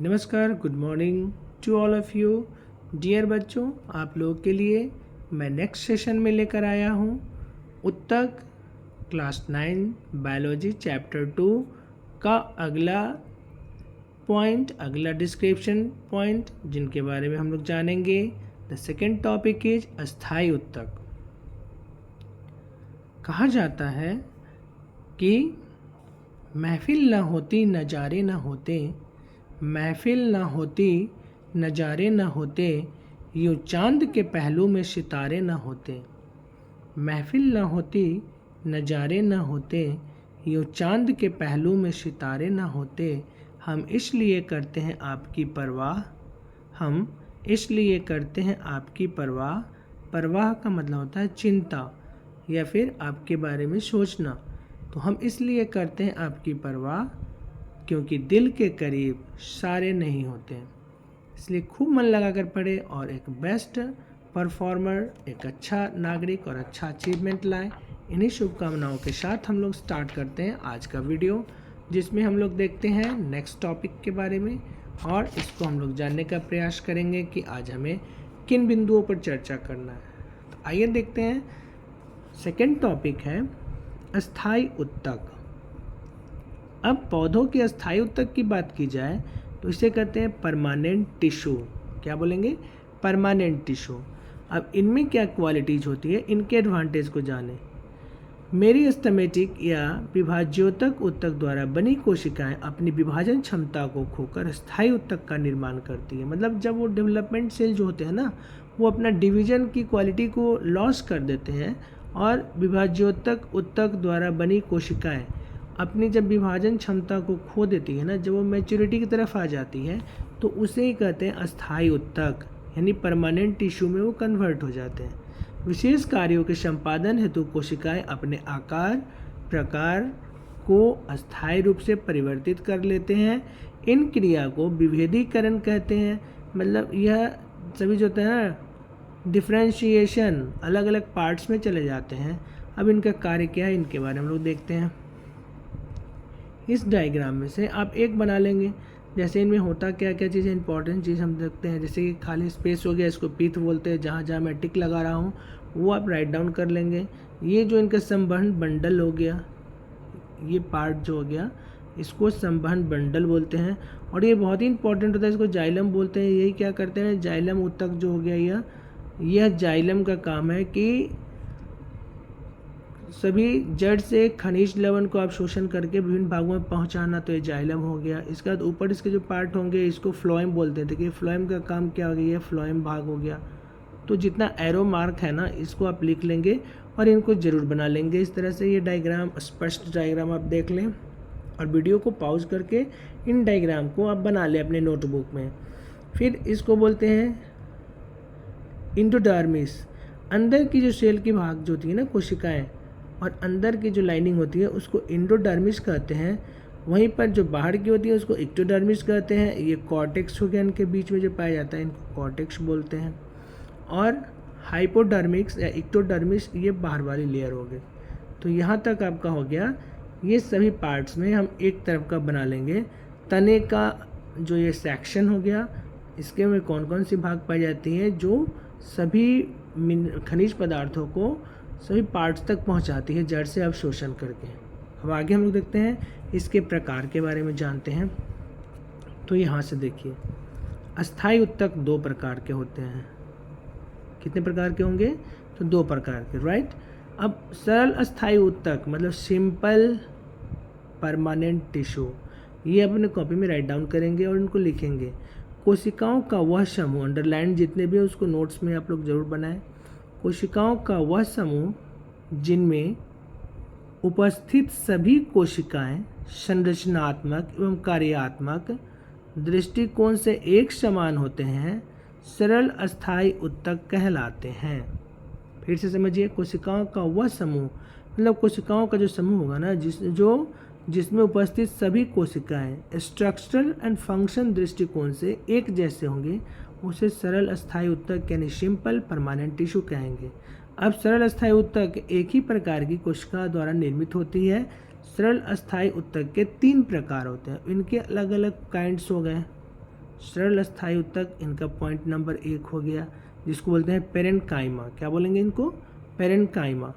नमस्कार, good morning to all of you. Dear बच्चों, आप लोगों के लिए मैं नेक्स्ट सेशन में लेकर आया हूँ उत्तक क्लास 9 बायोलॉजी चैप्टर 2 का अगला पॉइंट, अगला डिस्क्रिप्शन पॉइंट जिनके बारे में हम लोग जानेंगे। द सेकेंड टॉपिक इज अस्थाई उत्तक। कहा जाता है कि महफिल न होती नज़ारे न होते, महफिल न होती नज़ारे न होते, यूँ चांद के पहलू में सितारे न होते। महफिल न होती नज़ारे न होते, यूँ चांद के पहलू में सितारे न होते। हम इसलिए करते हैं आपकी परवाह, हम इसलिए करते हैं आपकी परवाह। परवाह का मतलब होता है चिंता या फिर आपके बारे में सोचना। तो हम इसलिए करते हैं आपकी परवाह क्योंकि दिल के करीब सारे नहीं होते। इसलिए खूब मन लगाकर पढ़े और एक बेस्ट परफॉर्मर, एक अच्छा नागरिक और अच्छा अचीवमेंट लाएं। इन्हीं शुभकामनाओं के साथ हम लोग स्टार्ट करते हैं आज का वीडियो, जिसमें हम लोग देखते हैं नेक्स्ट टॉपिक के बारे में और इसको हम लोग जानने का प्रयास करेंगे कि आज हमें किन बिंदुओं पर चर्चा करना है। तो आइए देखते हैं। सेकेंड टॉपिक है अस्थाई उत्तक। अब पौधों के अस्थाई उत्तक की बात की जाए तो इसे कहते हैं परमानेंट टिश्यू। क्या बोलेंगे? Permanent tissue. अब इनमें क्या क्वालिटीज होती है, इनके एडवांटेज को जानें। मेरिस्टेमेटिक या विभाज्योतक उत्तक द्वारा बनी कोशिकाएं अपनी विभाजन क्षमता को खोकर स्थायी उत्तक का निर्माण करती है। मतलब जब वो डेवलपमेंट सेल जो होते हैं ना, वो अपना डिवीजन की क्वालिटी को लॉस कर देते हैं और विभाज्योतक उत्तक द्वारा बनी कोशिकाएं अपनी जब विभाजन क्षमता को खो देती है ना, जब वो मैच्योरिटी की तरफ आ जाती है, तो उसे ही कहते हैं अस्थाई उत्तक, यानी परमानेंट टिश्यू में वो कन्वर्ट हो जाते हैं। विशेष कार्यों के संपादन हेतु कोशिकाएं अपने आकार प्रकार को अस्थायी रूप से परिवर्तित कर लेते हैं। इन क्रिया को विभेदीकरण कहते हैं। मतलब यह सभी जो होता है ना, डिफ्रेंशिएशन, अलग अलग पार्ट्स में चले जाते हैं। अब इनका कार्य क्या है, इनके बारे में हम लोग देखते हैं। इस डायग्राम में से आप एक बना लेंगे। जैसे इनमें होता क्या क्या चीज़ है, इंपॉर्टेंट चीज़ हम देखते हैं। जैसे कि खाली स्पेस हो गया, इसको पीथ बोलते हैं। जहाँ जहाँ मैं टिक लगा रहा हूँ वो आप राइट डाउन कर लेंगे। ये जो इनका संवहन बंडल हो गया, ये पार्ट जो हो गया, इसको संवहन बंडल बोलते हैं। और ये बहुत ही इंपॉर्टेंट होता है, इसको जाइलम बोलते हैं। यही क्या करते हैं, जाइलम उत्तक जो हो गया, यह जाइलम का काम है कि सभी जड़ से खनिज लवण को आप शोषण करके विभिन्न भागों में पहुंचाना, तो ये जाइलम हो गया। इसके बाद ऊपर इसके जो पार्ट होंगे इसको फ्लोएम बोलते हैं। देखिए फ्लोएम का काम क्या हो गया, ये फ्लोएम भाग हो गया। तो जितना एरो मार्क है ना, इसको आप लिख लेंगे और इनको जरूर बना लेंगे। इस तरह से ये डायग्राम, स्पष्ट डायग्राम आप देख लें और वीडियो को पॉज करके इन डायग्राम को आप बना लें अपने नोटबुक में। फिर इसको बोलते हैं इंडोडर्मिस। अंदर की जो सेल की भाग जो होती है ना, कोशिकाएँ, और अंदर की जो लाइनिंग होती है उसको इंडोडर्मिस कहते हैं। वहीं पर जो बाहर की होती है उसको एक्टोडर्मिस कहते हैं। ये कॉर्टेक्स हो गया, इनके बीच में जो पाया जाता है, इनको कॉर्टेक्स बोलते हैं। और हाइपोडर्मिक्स या एक्टोडर्मिस, ये बाहर वाली लेयर हो गई। तो यहाँ तक आपका हो गया। ये सभी पार्ट्स में हम एक तरफ का बना लेंगे। तने का जो ये सेक्शन हो गया, इसके में कौन कौन सी भाग पाई जाती हैं, जो सभी खनिज पदार्थों को सभी पार्ट्स तक पहुंचाती है जड़ से अब शोषण करके। अब आगे हम लोग देखते हैं, इसके प्रकार के बारे में जानते हैं। तो यहाँ से देखिए, अस्थाई उत्तक दो प्रकार के होते हैं। कितने प्रकार के होंगे? तो दो प्रकार के, राइट। अब सरल अस्थाई उत्तक मतलब सिंपल परमानेंट टिश्यू, ये अपने कॉपी में राइट डाउन करेंगे और इनको लिखेंगे। कोशिकाओं का वह समूह, अंडरलाइन जितने भी उसको नोट्स में आप लोग जरूर बनाएं। कोशिकाओं का वह समूह जिनमें उपस्थित सभी कोशिकाएं संरचनात्मक एवं कार्यात्मक दृष्टिकोण से एक समान होते हैं, सरल अस्थाई उत्तक कहलाते हैं। फिर से समझिए, कोशिकाओं का वह समूह मतलब कोशिकाओं का जो समूह होगा ना, जिसमें उपस्थित सभी कोशिकाएं स्ट्रक्चरल एंड फंक्शन दृष्टिकोण से एक जैसे होंगे, उसे सरल अस्थाई उत्तक यानी सिंपल परमानेंट टिश्यू कहेंगे। अब सरल अस्थाई उत्तक एक ही प्रकार की कोशिका द्वारा निर्मित होती है। सरल अस्थाई उत्तक के 3 प्रकार होते हैं, इनके अलग अलग काइंड्स हो गए। सरल स्थायी ऊतक, इनका पॉइंट नंबर 1 हो गया, जिसको बोलते हैं पेरेन्काइमा। क्या बोलेंगे इनको? पेरेन्काइमा।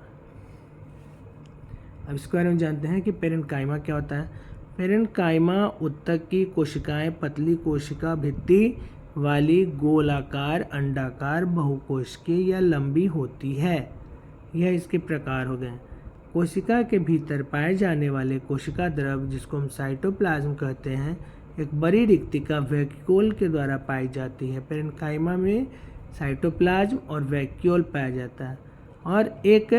अब इसके बारे में जानते हैं कि पेरेन्काइमा क्या होता है। पेरेन्काइमा ऊतक की कोशिकाएं पतली कोशिका भित्ति वाली गोलाकार, अंडाकार, बहुकोशिकीय या लंबी होती है। यह इसके प्रकार हो गए। कोशिका के भीतर पाए जाने वाले कोशिका द्रव, जिसको हम साइटोप्लाज्म कहते हैं, एक बड़ी रिक्तिका वैक्यूल के द्वारा पाई जाती है। पेरेन्काइमा में साइटोप्लाज्म और वैक्यूल पाया जाता है और एक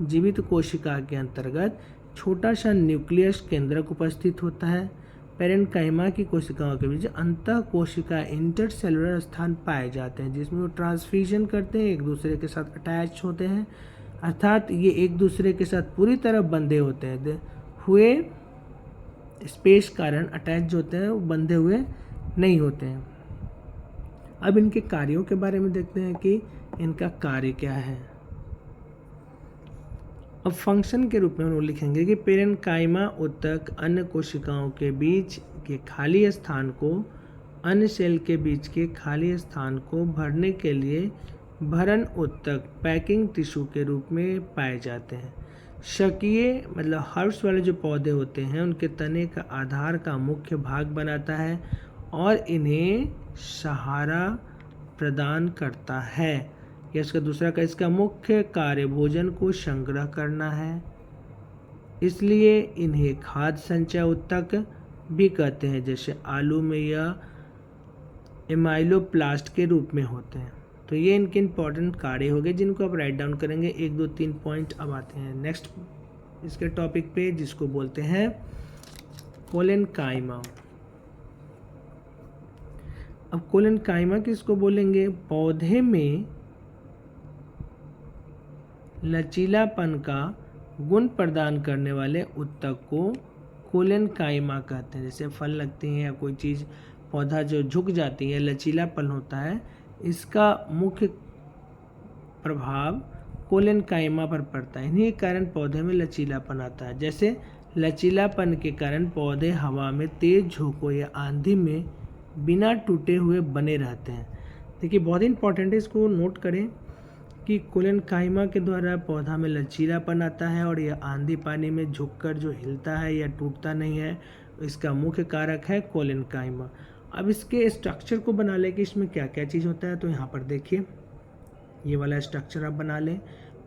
जीवित कोशिका के अंतर्गत छोटा सा न्यूक्लियस केंद्रक उपस्थित होता है। पेरेन्काइमा की कोशिकाओं के बीच अंतः कोशिका इंटरसेलुलर स्थान पाए जाते हैं, जिसमें वो ट्रांसफ्यूजन करते हैं, एक दूसरे के साथ अटैच होते हैं, अर्थात ये एक दूसरे के साथ पूरी तरह बंधे होते हैं हुए स्पेस कारण अटैच होते हैं, वो बंधे हुए नहीं होते हैं। अब इनके कार्यों के बारे में देखते हैं कि इनका कार्य क्या है। अब फंक्शन के रूप में हम लोग लिखेंगे कि पेरेन्काइमा ऊतक अन्य कोशिकाओं के बीच के खाली स्थान को, अन्य सेल के बीच के खाली स्थान को भरने के लिए भरण ऊतक, पैकिंग टिश्यू के रूप में पाए जाते हैं। शकीय मतलब हर्ब्स वाले जो पौधे होते हैं, उनके तने का आधार का मुख्य भाग बनाता है और इन्हें सहारा प्रदान करता है। या इसका दूसरा का इसका मुख्य कार्य भोजन को संग्रह करना है, इसलिए इन्हें खाद्य संचय ऊतक भी कहते हैं, जैसे आलू में या एमाइलोप्लास्ट के रूप में होते हैं। तो ये इनके इंपॉर्टेंट कार्य हो गए, जिनको आप राइट डाउन करेंगे। 1 2 3 पॉइंट अब आते हैं नेक्स्ट इसके टॉपिक पे, जिसको बोलते हैं कोलेन्काइमा। अब कोलेन्काइमा किसको बोलेंगे? पौधे में लचीलापन का गुण प्रदान करने वाले ऊतक को कोलेन्काइमा कहते हैं। जैसे फल लगते हैं या कोई चीज़ पौधा जो झुक जाती है, लचीलापन होता है, इसका मुख्य प्रभाव कोलेन्काइमा पर पड़ता है। इन्हीं कारण पौधे में लचीलापन आता है। जैसे लचीलापन के कारण पौधे हवा में तेज झोंकों या आंधी में बिना टूटे हुए बने रहते हैं। देखिए बहुत ही इंपॉर्टेंट है, इसको नोट करें कि कोलेन्काइमा के द्वारा पौधा में लचीलापन आता है और यह आंधी पानी में झुककर जो हिलता है या टूटता नहीं है, इसका मुख्य कारक है कोलेन्काइमा। अब इसके स्ट्रक्चर को बना लें कि इसमें क्या क्या चीज़ होता है, तो यहाँ पर देखिए ये वाला स्ट्रक्चर आप बना लें।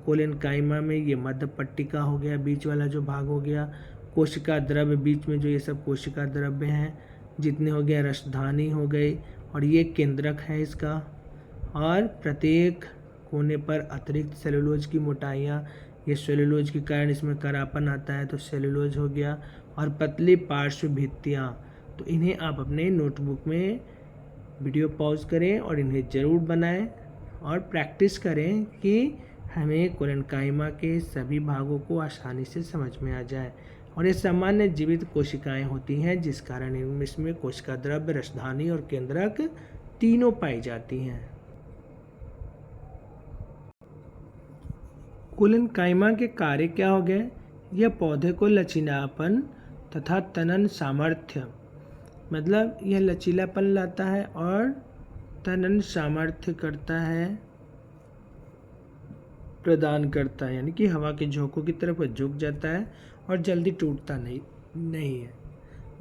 कोलेन्काइमा में ये मध्य पट्टिका हो गया, बीच वाला जो भाग हो गया, कोशिका द्रव्य, बीच में जो ये सब कोशिका द्रव्य हैं जितने हो गया, रसधानी हो गई, और ये केंद्रक है इसका, और प्रत्येक कोने पर अतिरिक्त सेलुलोज की मोटाइयाँ, ये सेलुलोज के कारण इसमें करापन आता है तो सेलुलोज हो गया, और पतली पार्श्व भित्तियाँ। तो इन्हें आप अपने नोटबुक में वीडियो पॉज करें और इन्हें ज़रूर बनाएं और प्रैक्टिस करें कि हमें कोलेन्काइमा के सभी भागों को आसानी से समझ में आ जाए। और ये सामान्य जीवित कोशिकाएं होती हैं, जिस कारण इसमें कोशिका द्रव्य, रसधानी और केंद्रक तीनों पाई जाती हैं। कोलेन्काइमा के कार्य क्या हो गए? यह पौधे को लचीलापन तथा तनन सामर्थ्य, मतलब यह लचीलापन लाता है और तनन सामर्थ्य करता है, प्रदान करता है, यानी कि हवा के झोंकों की तरफ झुक जाता है और जल्दी टूटता नहीं है।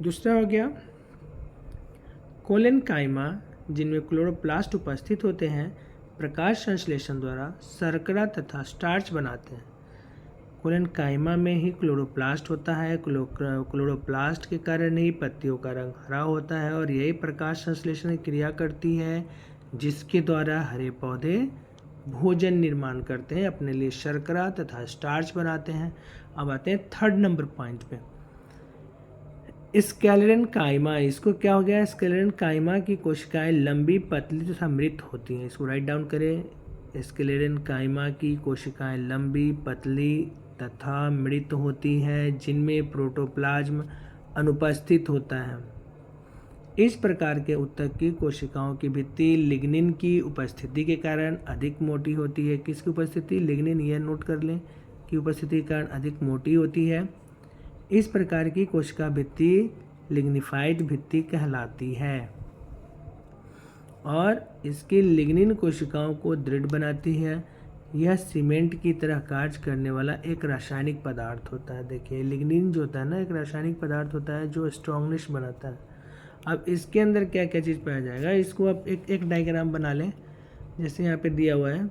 दूसरा हो गया कोलेन्काइमा, जिनमें क्लोरोप्लास्ट उपस्थित होते हैं, प्रकाश संश्लेषण द्वारा शर्करा तथा स्टार्च बनाते हैं। कोलेन्काइमा में ही क्लोरोप्लास्ट होता है। क्लोरोप्लास्ट के कारण ही पत्तियों का रंग हरा होता है और यही प्रकाश संश्लेषण की क्रिया करती है, जिसके द्वारा हरे पौधे भोजन निर्माण करते हैं, अपने लिए शर्करा तथा स्टार्च बनाते हैं। अब आते हैं 3rd नंबर पॉइंट पे, स्क्लेरेन्काइमा। इसको क्या हो गया? स्क्लेरेन्काइमा की कोशिकाएं लंबी, पतली तथा मृत होती हैं। इसको राइट डाउन करें। स्क्लेरेन्काइमा की कोशिकाएं लंबी, पतली तथा मृत होती हैं, जिनमें प्रोटोप्लाज्म अनुपस्थित होता है। इस प्रकार के ऊतक की कोशिकाओं की भित्ति लिग्निन की उपस्थिति के कारण अधिक मोटी होती है। किसकी उपस्थिति? लिग्निन। यह नोट कर लें कि उपस्थिति के कारण अधिक मोटी होती है। इस प्रकार की कोशिका भित्ति लिग्निफाइड भित्ति कहलाती है। और इसकी लिग्निन कोशिकाओं को दृढ़ बनाती है। यह सीमेंट की तरह कार्य करने वाला एक रासायनिक पदार्थ होता है। देखिए लिग्निन जो होता है ना, एक रासायनिक पदार्थ होता है जो स्ट्रॉन्गनेस बनाता है। अब इसके अंदर क्या क्या चीज़ पाया जाएगा, इसको आप एक डायग्राम बना लें, जैसे यहाँ पे दिया हुआ है।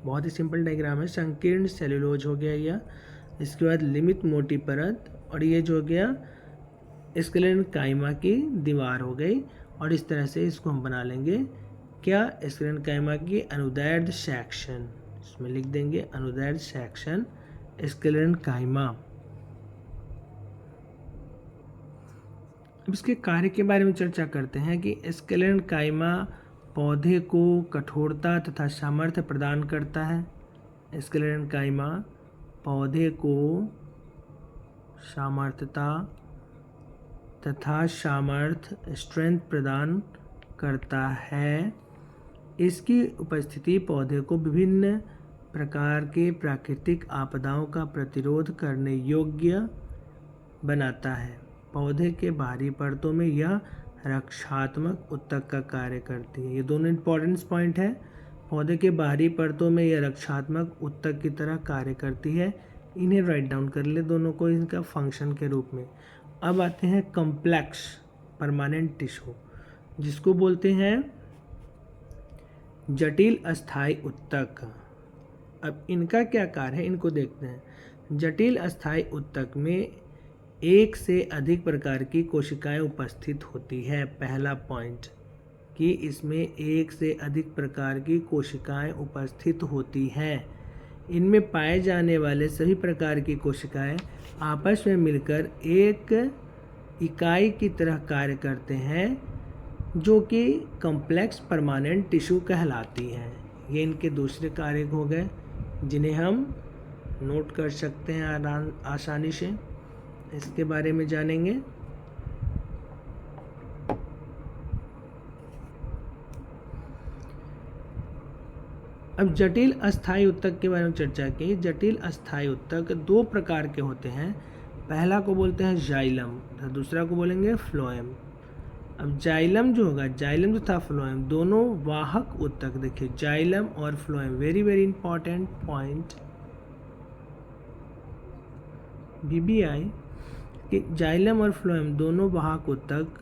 बहुत ही सिंपल डायग्राम है। संकीर्ण सेलुलोज हो गया यह, इसके बाद लिमिट मोटी परत, और ये जो हो गया स्क्लेरन काइमा की दीवार हो गई। और इस तरह से इसको हम बना लेंगे क्या, स्क्लेरन काइमा की अनुदैर्ध्य सेक्शन, इसमें लिख देंगे अनुदैर्ध्य सेक्शन स्क्लेरन काइमा। अब इसके कार्य के बारे में चर्चा करते हैं कि स्क्लेरन काइमा पौधे को कठोरता तथा सामर्थ्य प्रदान करता है। स्क्लेरन काइमा पौधे को सामर्थ्यता तथा सामर्थ्य स्ट्रेंथ प्रदान करता है। इसकी उपस्थिति पौधे को विभिन्न प्रकार के प्राकृतिक आपदाओं का प्रतिरोध करने योग्य बनाता है। पौधे के बाहरी परतों में यह रक्षात्मक ऊतक का कार्य करती है। ये दोनों इंपॉर्टेंट पॉइंट है। पौधे के बाहरी परतों में यह रक्षात्मक ऊतक की तरह कार्य करती है। इन्हें राइट डाउन कर ले दोनों को इनका फंक्शन के रूप में। अब आते हैं कॉम्प्लेक्स परमानेंट टिश्यू, जिसको बोलते हैं जटिल अस्थायी ऊतक। अब इनका क्या कार्य है, इनको देखते हैं। जटिल अस्थायी ऊतक में एक से अधिक प्रकार की कोशिकाएं उपस्थित होती है। पहला पॉइंट कि इसमें एक से अधिक प्रकार की कोशिकाएं उपस्थित होती हैं। इनमें पाए जाने वाले सभी प्रकार की कोशिकाएं आपस में मिलकर एक इकाई की तरह कार्य करते हैं, जो कि कॉम्प्लेक्स परमानेंट टिश्यू कहलाती हैं। ये इनके दूसरे कार्य हो गए, जिन्हें हम नोट कर सकते हैं आसानी से। इसके बारे में जानेंगे। अब जटिल अस्थायी ऊतक के बारे में चर्चा की। जटिल अस्थायी ऊतक दो प्रकार के होते हैं। पहला को बोलते हैं जाइलम, दूसरा को बोलेंगे फ्लोएम। अब जाइलम जो होगा, जाइलम तथा फ्लोएम दोनों वाहक ऊतक, देखिए जाइलम और phloem, very very important point BBI कि जाइलम और फ्लोएम दोनों वाहक ऊतक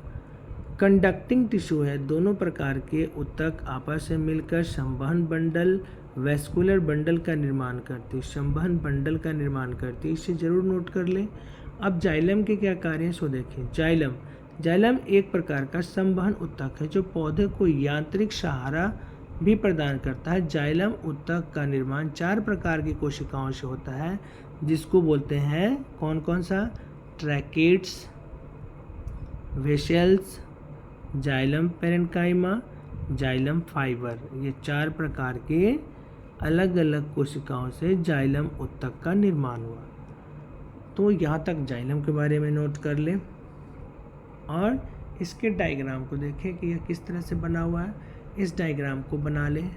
कंडक्टिंग टिश्यू है। दोनों प्रकार के ऊतक आपस में मिलकर संवहन बंडल, वेस्कुलर बंडल का निर्माण करती है। संवहन बंडल का निर्माण करती है, इसे जरूर नोट कर लें। अब जाइलम के क्या कार्य हैं सो देखें। जाइलम एक प्रकार का संवहन ऊतक है जो पौधे को यांत्रिक सहारा भी प्रदान करता है। जाइलम ऊतक का निर्माण 4 प्रकार की कोशिकाओं से होता है, जिसको बोलते हैं कौन कौन सा, tracheids, vessels, xylem parenchyma, xylem fibre. ये 4 प्रकार के अलग अलग कोशिकाओं से जाइलम ऊतक का निर्माण हुआ। तो यहाँ तक जाइलम के बारे में नोट कर लें और इसके डायग्राम को देखें कि यह किस तरह से बना हुआ है। इस डायग्राम को बना लें।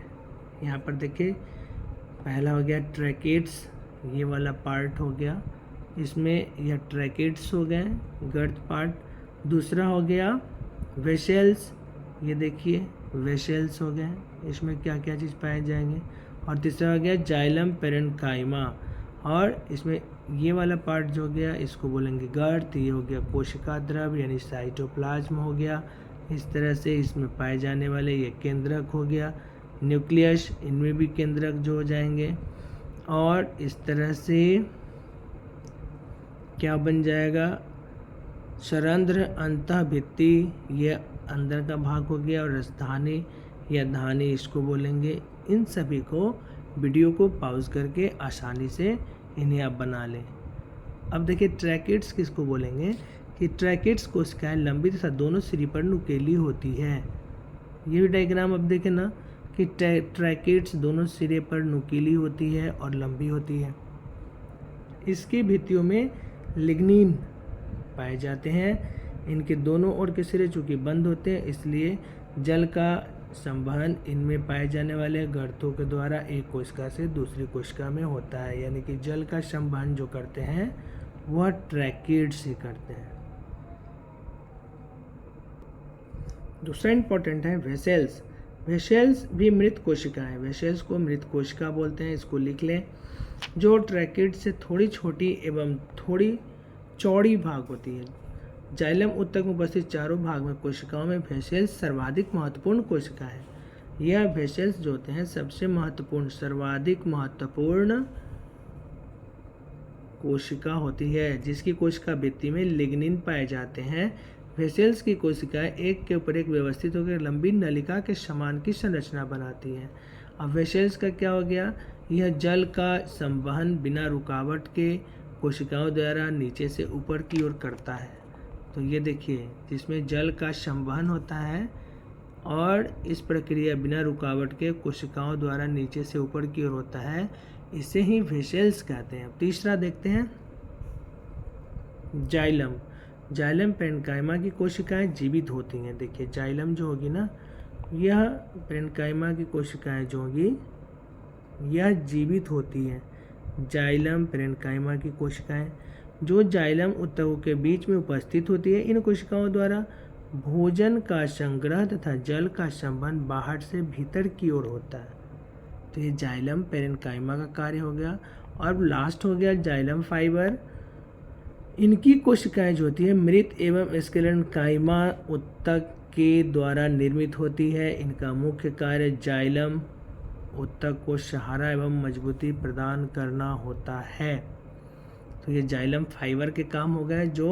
यहाँ पर देखिए, पहला हो गया ट्रैकेट्स, ये वाला पार्ट हो गया, इसमें यह ट्रैकेट्स हो गए गर्त पार्ट। दूसरा हो गया वेसेल्स, ये देखिए वेसेल्स हो गए, इसमें क्या क्या चीज़ पाए जाएंगे। और तीसरा हो गया जाइलम पेरेन्काइमा, और इसमें ये वाला पार्ट जो हो गया इसको बोलेंगे गर्त। ये हो गया कोशिका द्रव यानी साइटोप्लाज्म हो गया। इस तरह से इसमें पाए जाने वाले ये केंद्रक हो गया, न्यूक्लियस, इनमें भी केंद्रक जो हो जाएंगे। और इस तरह से क्या बन जाएगा, सरंध्र, अंतःभित्ति, ये अंदर का भाग हो गया, और राजधानी या धानी इसको बोलेंगे। इन सभी को वीडियो को पॉज करके आसानी से इन्हें आप बना लें। अब देखिए ट्रैकेट्स किसको बोलेंगे कि ट्रैकेट्स कोशिकाएं लंबी तथा दोनों सिरे पर नुकीली होती है। ये भी डायग्राम अब देखें ना कि ट्रैकेट्स दोनों सिरे पर नुकीली होती है और लंबी होती है। इसकी भित्तियों में लिग्निन पाए जाते हैं। इनके दोनों ओर के सिरे चूँकि बंद होते हैं, इसलिए जल का संवहन इनमें पाए जाने वाले गर्तों के द्वारा एक कोशिका से दूसरी कोशिका में होता है। यानी कि जल का संवहन जो करते हैं वह ट्रैकेट्स ही करते हैं। दूसरा इंपॉर्टेंट है वेसल्स। वेसल्स भी मृत कोशिकाएं, वेसल्स को मृत कोशिका बोलते हैं, इसको लिख लें। जो ट्रैकिड से थोड़ी छोटी एवं थोड़ी चौड़ी भाग होती है। जाइलम ऊतक में उपस्थित चारों भाग में कोशिकाओं में वेसल्स सर्वाधिक महत्वपूर्ण कोशिका है। यह वेसल्स जो होते हैं सबसे महत्वपूर्ण, सर्वाधिक महत्वपूर्ण कोशिका होती है, जिसकी कोशिका भित्ति में लिग्निन पाए जाते हैं। वेसल्स की कोशिकाएं एक के ऊपर एक व्यवस्थित होकर लंबी नलिका के समान की संरचना बनाती हैं। अब वेसल्स का क्या हो गया, यह जल का संवहन बिना रुकावट के कोशिकाओं द्वारा नीचे से ऊपर की ओर करता है। तो ये देखिए, जिसमें जल का संवहन होता है और इस प्रक्रिया बिना रुकावट के कोशिकाओं द्वारा नीचे से ऊपर की ओर होता है, इसे ही वेसल्स कहते हैं। तीसरा देखते हैं जाइलम। जाइलम पेरेन्काइमा की कोशिकाएं जीवित होती हैं। देखिए जाइलम जो होगी ना, यह पेरेन्काइमा की कोशिकाएं जो होगी यह जीवित होती हैं। जाइलम पेरेन्काइमा की कोशिकाएं जो जाइलम ऊतकों के बीच में उपस्थित होती है, इन कोशिकाओं द्वारा भोजन का संग्रह तथा जल का संवहन बाहर से भीतर की ओर होता है। तो ये जाइलम पेरेन्काइमा का कार्य हो गया। और लास्ट हो गया जाइलम फाइबर। इनकी कोशिकाएं जो होती है मृत एवं स्क्लेरेन्काइमा ऊतक के द्वारा निर्मित होती है। इनका मुख्य कार्य जाइलम ऊतक को सहारा एवं मजबूती प्रदान करना होता है। तो ये जाइलम फाइबर के काम हो गए जो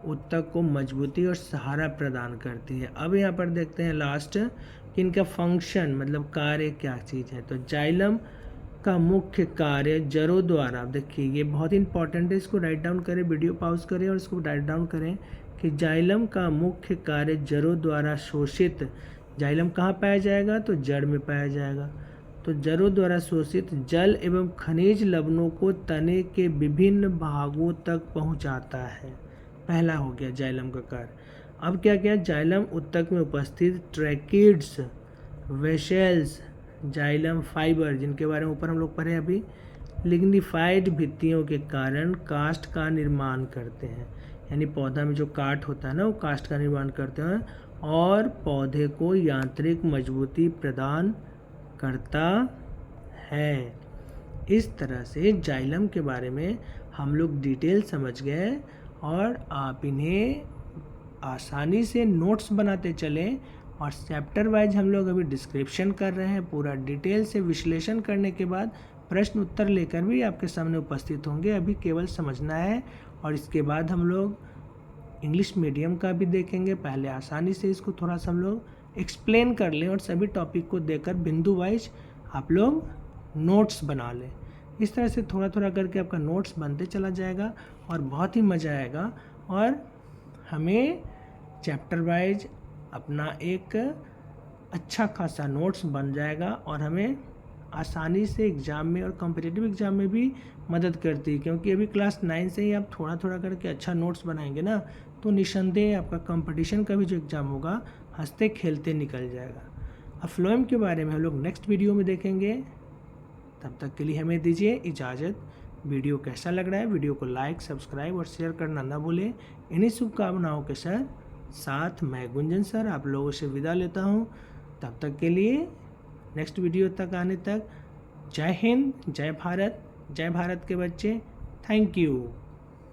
ऊतक को मजबूती और सहारा प्रदान करती है। अब यहाँ पर देखते हैं लास्ट कि इनका फंक्शन मतलब कार्य क्या चीज़ है। तो जाइलम का मुख्य कार्य जड़ों द्वारा, देखिए ये बहुत इंपॉर्टेंट है, इसको राइट डाउन करें, वीडियो पॉज करें और इसको राइट डाउन करें कि जाइलम का मुख्य कार्य जड़ों द्वारा शोषित, जाइलम कहाँ पाया जाएगा, तो जड़ में पाया जाएगा। तो जड़ों द्वारा शोषित जल एवं खनिज लवणों को तने के विभिन्न भागों तक पहुंचाता है। पहला हो गया जाइलम का कार्य। अब क्या किया, जाइलम ऊतक में उपस्थित ट्रैकिड्स, वेसल्स, जाइलम फाइबर जिनके बारे में ऊपर हम लोग पढ़े अभी, लिग्निफाइड भित्तियों के कारण कास्ट का निर्माण करते हैं। यानी पौधा में जो काट होता है ना, वो कास्ट का निर्माण करते हैं और पौधे को यांत्रिक मजबूती प्रदान करता है। इस तरह से जाइलम के बारे में हम लोग डिटेल समझ गए और आप इन्हें आसानी से नोट्स बनाते चलें। और चैप्टर वाइज हम लोग अभी डिस्क्रिप्शन कर रहे हैं, पूरा डिटेल से विश्लेषण करने के बाद प्रश्न उत्तर लेकर भी आपके सामने उपस्थित होंगे। अभी केवल समझना है और इसके बाद हम लोग इंग्लिश मीडियम का भी देखेंगे। पहले आसानी से इसको थोड़ा सा हम लोग एक्सप्लेन कर लें और सभी टॉपिक को देकर बिंदु वाइज आप लोग नोट्स बना लें। इस तरह से थोड़ा थोड़ा करके आपका नोट्स बनते चला जाएगा और बहुत ही मज़ा आएगा। और हमें चैप्टर वाइज अपना एक अच्छा खासा नोट्स बन जाएगा और हमें आसानी से एग्ज़ाम में और कॉम्पिटिटिव एग्ज़ाम में भी मदद करती है। क्योंकि अभी क्लास 9 से ही आप थोड़ा थोड़ा करके अच्छा नोट्स बनाएंगे ना, तो निस्संदेह आपका कंपटीशन का भी जो एग्ज़ाम होगा हंसते खेलते निकल जाएगा। अब फ्लोएम के बारे में हम लोग नेक्स्ट वीडियो में देखेंगे। तब तक के लिए हमें दीजिए इजाज़त। वीडियो कैसा लग रहा है, वीडियो को लाइक, सब्सक्राइब और शेयर करना ना भूलें। इन्हीं शुभकामनाओं के साथ मैं गुंजन सर आप लोगों से विदा लेता हूं। तब तक के लिए नेक्स्ट वीडियो तक आने तक जय हिंद, जय भारत के बच्चे। Thank you.